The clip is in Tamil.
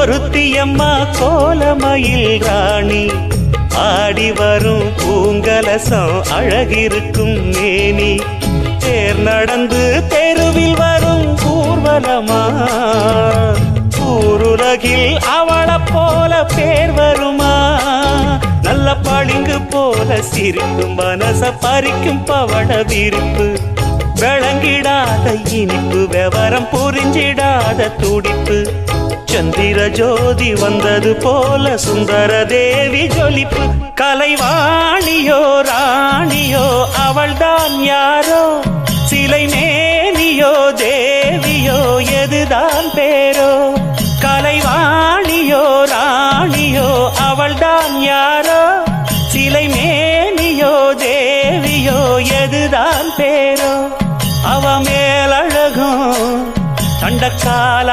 ஒருத்தியம்மா கோலமயில் ராணி, ஆடி வரும் பூங்கலசம் அழகிருக்கும் மேனி, தேர் நடந்து தெருவில் வரும் ஊர்வலமா, ஊருலகில் அவளை போல பேர் வருமா, நல்ல பளிங்கு போல சிரிக்கும் மனச பறிக்கும் பவள விரிப்பு, விளங்கிடாத இனிப்பு விவரம் புரிஞ்சிடாத துடிப்பு, சந்திர ஜோதி வந்தது போல சுந்தர தேவி ஜொலிப்பு, கலைவாணியோ ராணியோ அவள்தான் யாரோ, சிலை மேனியோ தேவியோ எதுதான் பேரோ, கலைவாணியோ ராணியோ அவள்தான் யாரோ, சிலை மேனியோ தேவியோ எதுதான் பேரோ, அவ மேலழகும் தண்டக்கால